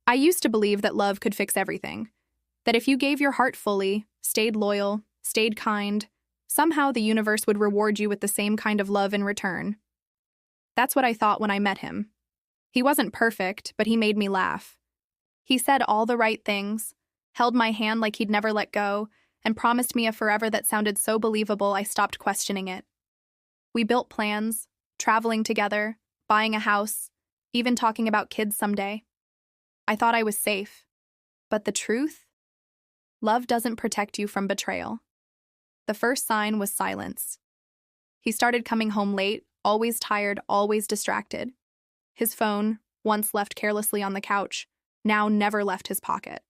I used to believe that love could fix everything, that if you gave your heart fully, stayed loyal, stayed kind, somehow the universe would reward you with the same kind of love in return. That's what I thought when I met him. He wasn't perfect, but he made me laugh. He said all the right things, held my hand like he'd never let go, and promised me a forever that sounded so believable I stopped questioning it. We built plans, traveling together, buying a house, even talking about kids someday. I thought I was safe. But the truth? Love doesn't protect you from betrayal. The first sign was silence. He started coming home late, always tired, always distracted. His phone, once left carelessly on the couch, now never left his pocket.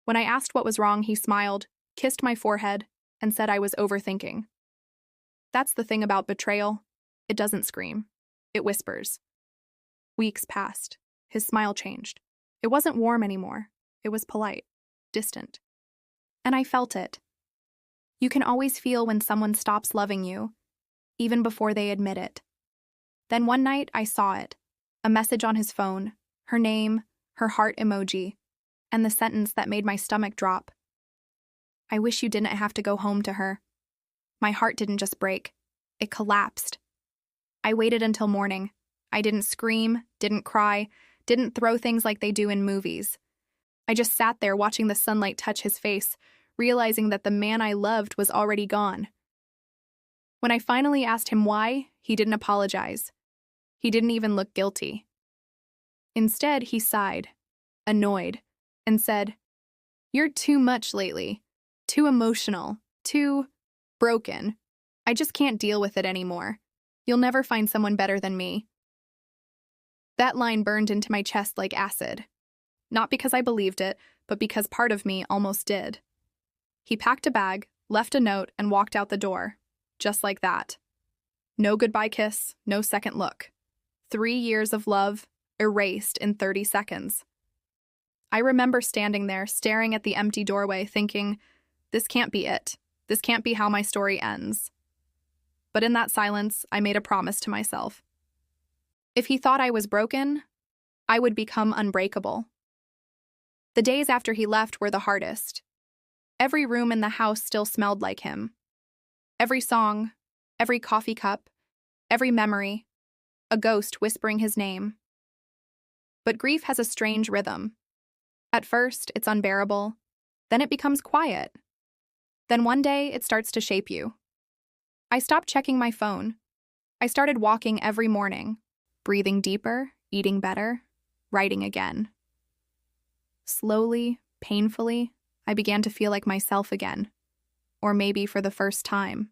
When I asked what was wrong, he smiled, kissed my forehead, and said I was overthinking. That's the thing about betrayal. It doesn't scream. It whispers. Weeks passed. His smile changed. It wasn't warm anymore. It was polite, distant. And I felt it. You can always feel when someone stops loving you, even before they admit it. Then one night, I saw it. A message on his phone, her name, her heart emoji, and the sentence that made my stomach drop. I wish you didn't have to go home to her. My heart didn't just break. It collapsed. I waited until morning. I didn't scream, didn't cry, didn't throw things like they do in movies. I just sat there watching the sunlight touch his face, realizing that the man I loved was already gone. When I finally asked him why, he didn't apologize. He didn't even look guilty. Instead, he sighed, annoyed, and said, "You're too much lately. Too emotional. Too broken. I just can't deal with it anymore. You'll never find someone better than me." That line burned into my chest like acid. Not because I believed it, but because part of me almost did. He packed a bag, left a note, and walked out the door. Just like that. No goodbye kiss, no second look. 3 years of love, erased in 30 seconds. I remember standing there, staring at the empty doorway, thinking, this can't be it. This can't be how my story ends. But in that silence, I made a promise to myself. If he thought I was broken, I would become unbreakable. The days after he left were the hardest. Every room in the house still smelled like him. Every song, every coffee cup, every memory, a ghost whispering his name. But grief has a strange rhythm. At first, it's unbearable. Then it becomes quiet. Then one day, it starts to shape you. I stopped checking my phone. I started walking every morning, breathing deeper, eating better, writing again. Slowly, painfully, I began to feel like myself again. Or maybe for the first time.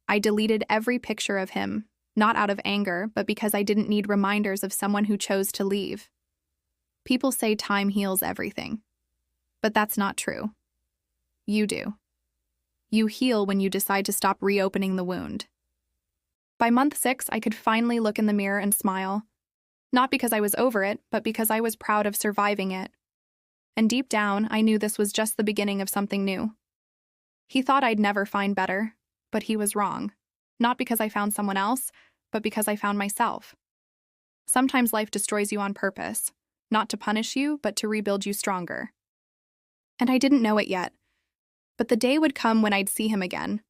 I deleted every picture of him, not out of anger, but because I didn't need reminders of someone who chose to leave. People say time heals everything. But that's not true. You do. You heal when you decide to stop reopening the wound. By month 6, I could finally look in the mirror and smile. Not because I was over it, but because I was proud of surviving it. And deep down, I knew this was just the beginning of something new. He thought I'd never find better, but he was wrong. Not because I found someone else, but because I found myself. Sometimes life destroys you on purpose, not to punish you, but to rebuild you stronger. And I didn't know it yet, but the day would come when I'd see him again.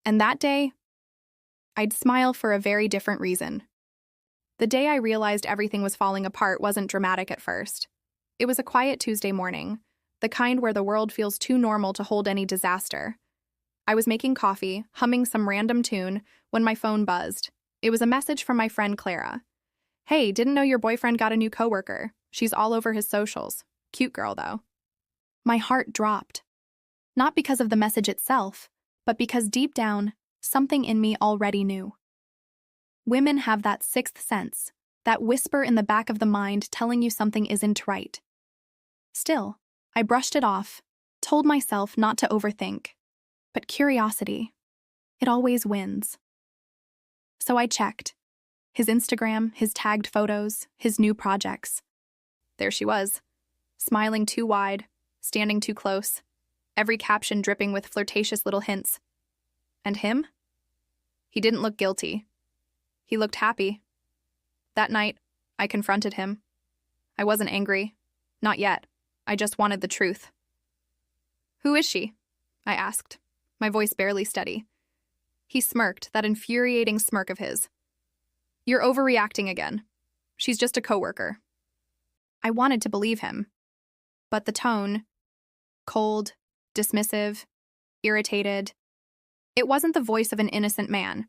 And that day, I'd smile for a very different reason. The day I realized everything was falling apart wasn't dramatic at first. It was a quiet Tuesday morning, the kind where the world feels too normal to hold any disaster. I was making coffee, humming some random tune, when my phone buzzed. It was a message from my friend Clara. "Hey, didn't know your boyfriend got a new coworker. She's all over his socials. Cute girl, though." My heart dropped. Not because of the message itself, but because deep down, something in me already knew. Women have that sixth sense, that whisper in the back of the mind telling you something isn't right. Still, I brushed it off, told myself not to overthink. But curiosity, it always wins. So I checked. His Instagram, his tagged photos, his new projects. There she was, smiling too wide, standing too close, every caption dripping with flirtatious little hints. And him? He didn't look guilty. He looked happy. That night, I confronted him. I wasn't angry. Not yet. I just wanted the truth. Who is she? I asked, my voice barely steady. He smirked, that infuriating smirk of his. You're overreacting again. She's just a coworker. I wanted to believe him. But the tone, cold, dismissive, irritated, it wasn't the voice of an innocent man.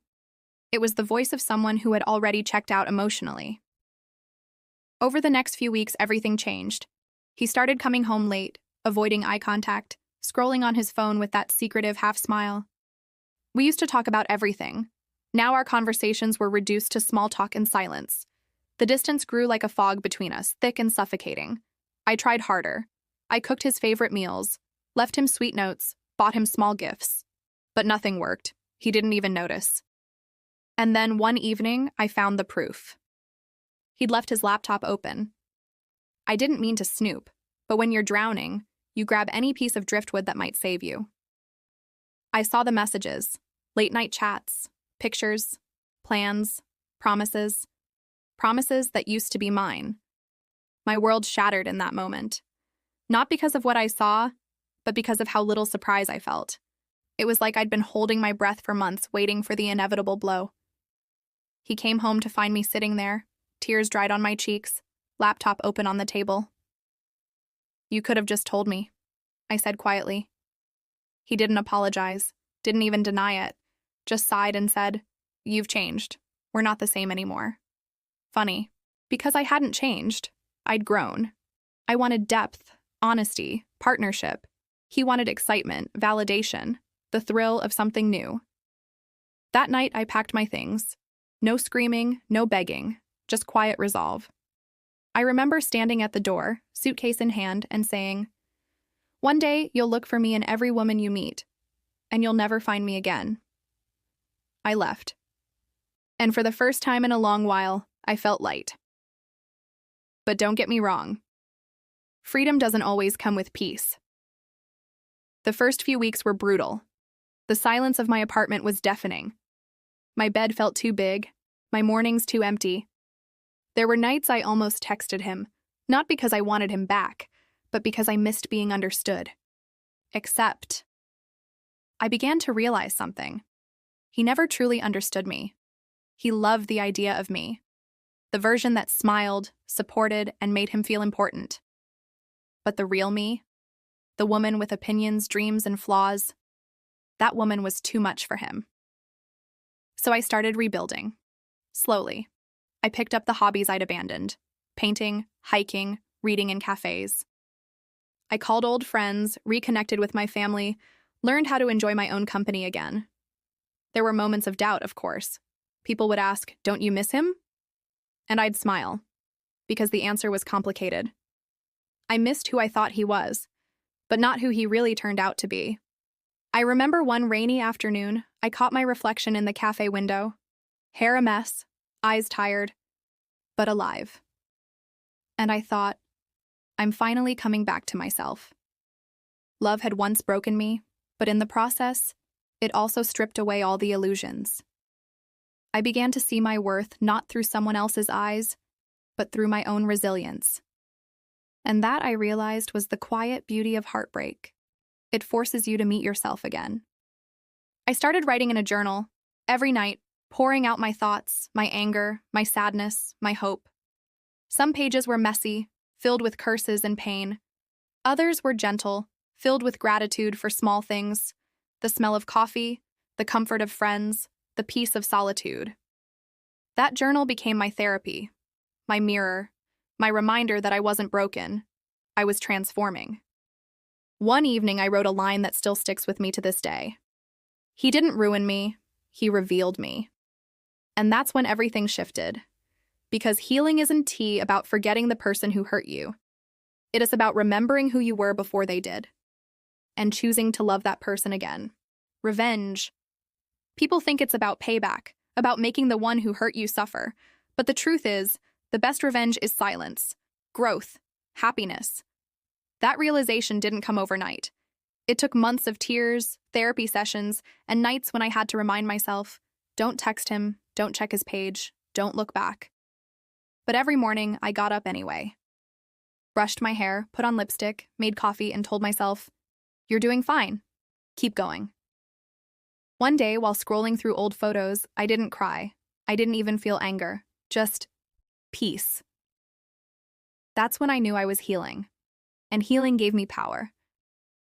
It was the voice of someone who had already checked out emotionally. Over the next few weeks, everything changed. He started coming home late, avoiding eye contact, scrolling on his phone with that secretive half-smile. We used to talk about everything. Now our conversations were reduced to small talk and silence. The distance grew like a fog between us, thick and suffocating. I tried harder. I cooked his favorite meals, left him sweet notes, bought him small gifts. But nothing worked. He didn't even notice. And then one evening, I found the proof. He'd left his laptop open. I didn't mean to snoop, but when you're drowning, you grab any piece of driftwood that might save you. I saw the messages, late-night chats, pictures, plans, promises that used to be mine. My world shattered in that moment. Not because of what I saw, but because of how little surprise I felt. It was like I'd been holding my breath for months, waiting for the inevitable blow. He came home to find me sitting there, tears dried on my cheeks, laptop open on the table. You could have just told me, I said quietly. He didn't apologize, didn't even deny it, just sighed and said, You've changed. We're not the same anymore. Funny, because I hadn't changed. I'd grown. I wanted depth, honesty, partnership. He wanted excitement, validation, the thrill of something new. That night, I packed my things. No screaming, no begging, just quiet resolve. I remember standing at the door, suitcase in hand, and saying, One day, you'll look for me in every woman you meet, and you'll never find me again. I left. And for the first time in a long while, I felt light. But don't get me wrong. Freedom doesn't always come with peace. The first few weeks were brutal. The silence of my apartment was deafening. My bed felt too big, my mornings too empty. There were nights I almost texted him, not because I wanted him back, but because I missed being understood. Except, I began to realize something. He never truly understood me. He loved the idea of me, the version that smiled, supported, and made him feel important. But the real me, the woman with opinions, dreams, and flaws, that woman was too much for him. So I started rebuilding. Slowly. I picked up the hobbies I'd abandoned: painting, hiking, reading in cafes. I called old friends, reconnected with my family, learned how to enjoy my own company again. There were moments of doubt, of course. People would ask, "Don't you miss him?" And I'd smile, because the answer was complicated. I missed who I thought he was, but not who he really turned out to be. I remember one rainy afternoon, I caught my reflection in the cafe window. Hair a mess, eyes tired, but alive. And I thought, I'm finally coming back to myself. Love had once broken me, but in the process, it also stripped away all the illusions. I began to see my worth not through someone else's eyes, but through my own resilience. And that, I realized, was the quiet beauty of heartbreak. It forces you to meet yourself again. I started writing in a journal, every night, pouring out my thoughts, my anger, my sadness, my hope. Some pages were messy, filled with curses and pain. Others were gentle, filled with gratitude for small things: the smell of coffee, the comfort of friends, the peace of solitude. That journal became my therapy, my mirror, my reminder that I wasn't broken. I was transforming. One evening, I wrote a line that still sticks with me to this day. He didn't ruin me, he revealed me. And that's when everything shifted. Because healing isn't about forgetting the person who hurt you. It is about remembering who you were before they did. And choosing to love that person again. Revenge. People think it's about payback, about making the one who hurt you suffer. But the truth is, the best revenge is silence, growth, happiness. That realization didn't come overnight. It took months of tears, therapy sessions, and nights when I had to remind myself, don't text him, don't check his page, don't look back. But every morning, I got up anyway. brushed my hair, put on lipstick, made coffee, and told myself, "You're doing fine. Keep going." One day, while scrolling through old photos, I didn't cry. I didn't even feel anger. Just peace. That's when I knew I was healing. And healing gave me power.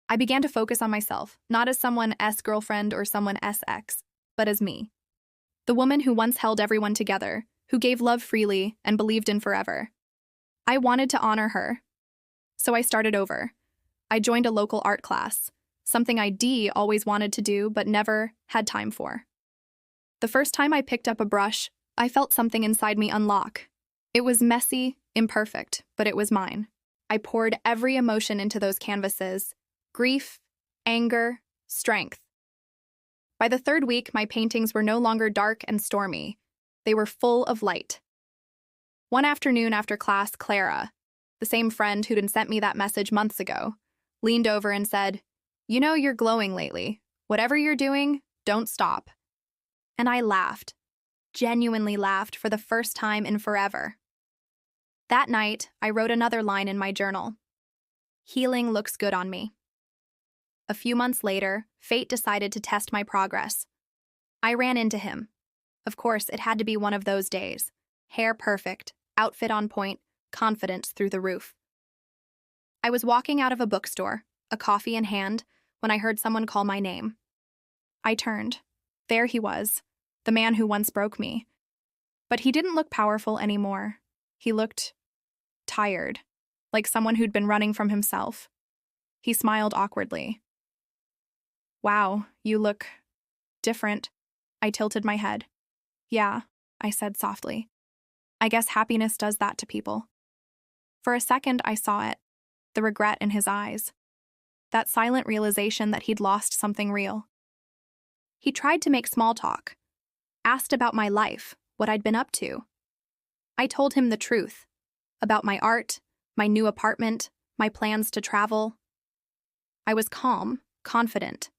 I began to focus on myself, not as someone girlfriend or someone ex, but as me. The woman who once held everyone together, who gave love freely and believed in forever. I wanted to honor her. So I started over. I joined a local art class, something I always wanted to do but never had time for. The first time I picked up a brush, I felt something inside me unlock. It was messy, imperfect, but it was mine. I poured every emotion into those canvases: grief, anger, strength. By the third week, my paintings were no longer dark and stormy. They were full of light. One afternoon after class, Clara, the same friend who'd sent me that message months ago, leaned over and said, "You know you're glowing lately. Whatever you're doing, don't stop." And I laughed, genuinely laughed for the first time in forever. That night, I wrote another line in my journal. Healing looks good on me. A few months later, fate decided to test my progress. I ran into him. Of course, it had to be one of those days. Hair perfect, outfit on point, confidence through the roof. I was walking out of a bookstore, a coffee in hand, when I heard someone call my name. I turned. There he was, the man who once broke me. But he didn't look powerful anymore. He looked tired, like someone who'd been running from himself. He smiled awkwardly. "Wow, you look different." I tilted my head. "Yeah," I said softly. "I guess happiness does that to people." For a second, I saw it, the regret in his eyes, that silent realization that he'd lost something real. He tried to make small talk, asked about my life, what I'd been up to. I told him the truth, about my art, my new apartment, my plans to travel. I was calm, confident.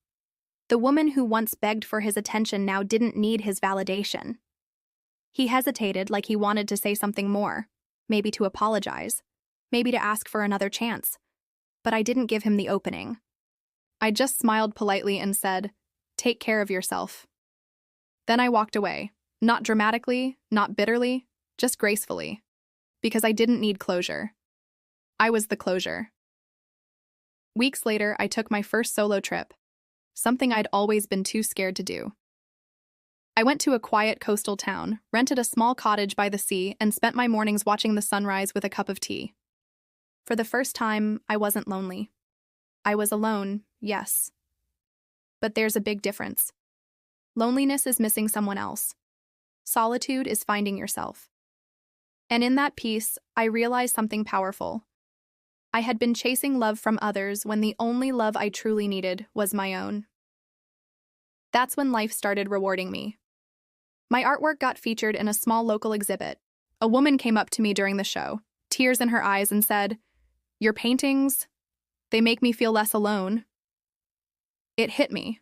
The woman who once begged for his attention now didn't need his validation. He hesitated, like he wanted to say something more, maybe to apologize, maybe to ask for another chance. But I didn't give him the opening. I just smiled politely and said, "Take care of yourself." Then I walked away, not dramatically, not bitterly, just gracefully, because I didn't need closure. I was the closure. Weeks later, I took my first solo trip, something I'd always been too scared to do. I went to a quiet coastal town, rented a small cottage by the sea, and spent my mornings watching the sunrise with a cup of tea. For the first time, I wasn't lonely. I was alone, yes. But there's a big difference. Loneliness is missing someone else. Solitude is finding yourself. And in that peace, I realized something powerful. I had been chasing love from others when the only love I truly needed was my own. That's when life started rewarding me. My artwork got featured in a small local exhibit. A woman came up to me during the show, tears in her eyes, and said, "Your paintings, they make me feel less alone." It hit me.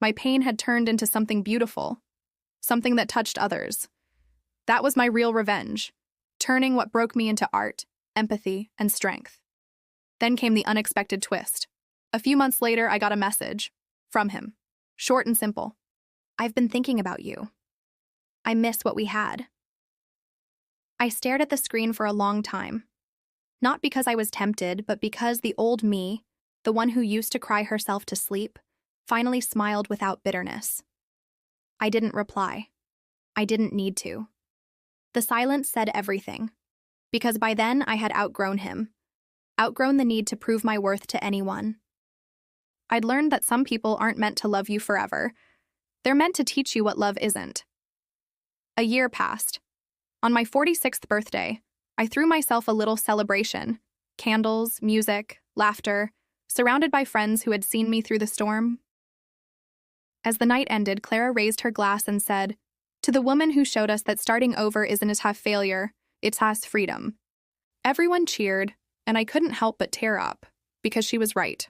My pain had turned into something beautiful, something that touched others. That was my real revenge, turning what broke me into art, empathy, and strength. Then came the unexpected twist. A few months later, I got a message from him, short and simple. "I've been thinking about you. I miss what we had." I stared at the screen for a long time. Not because I was tempted, but because the old me, the one who used to cry herself to sleep, finally smiled without bitterness. I didn't reply. I didn't need to. The silence said everything, because by then I had outgrown him, outgrown the need to prove my worth to anyone. I'd learned that some people aren't meant to love you forever. They're meant to teach you what love isn't. A year passed. On my 46th birthday, I threw myself a little celebration. Candles, music, laughter, surrounded by friends who had seen me through the storm. As the night ended, Clara raised her glass and said, "To the woman who showed us that starting over isn't a failure, it's has freedom." Everyone cheered, and I couldn't help but tear up, because she was right.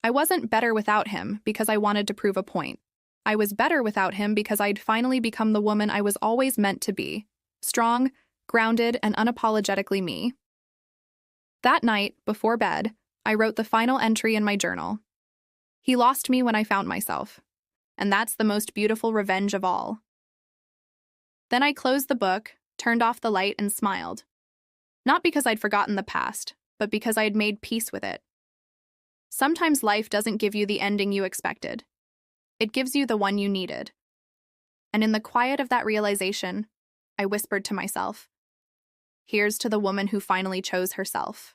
I wasn't better without him because I wanted to prove a point. I was better without him because I'd finally become the woman I was always meant to be. Strong, grounded, and unapologetically me. That night, before bed, I wrote the final entry in my journal. He lost me when I found myself, and that's the most beautiful revenge of all. Then I closed the book, turned off the light, and smiled. Not because I'd forgotten the past, but because I had made peace with it. Sometimes life doesn't give you the ending you expected. It gives you the one you needed. And in the quiet of that realization, I whispered to myself, "Here's to the woman who finally chose herself."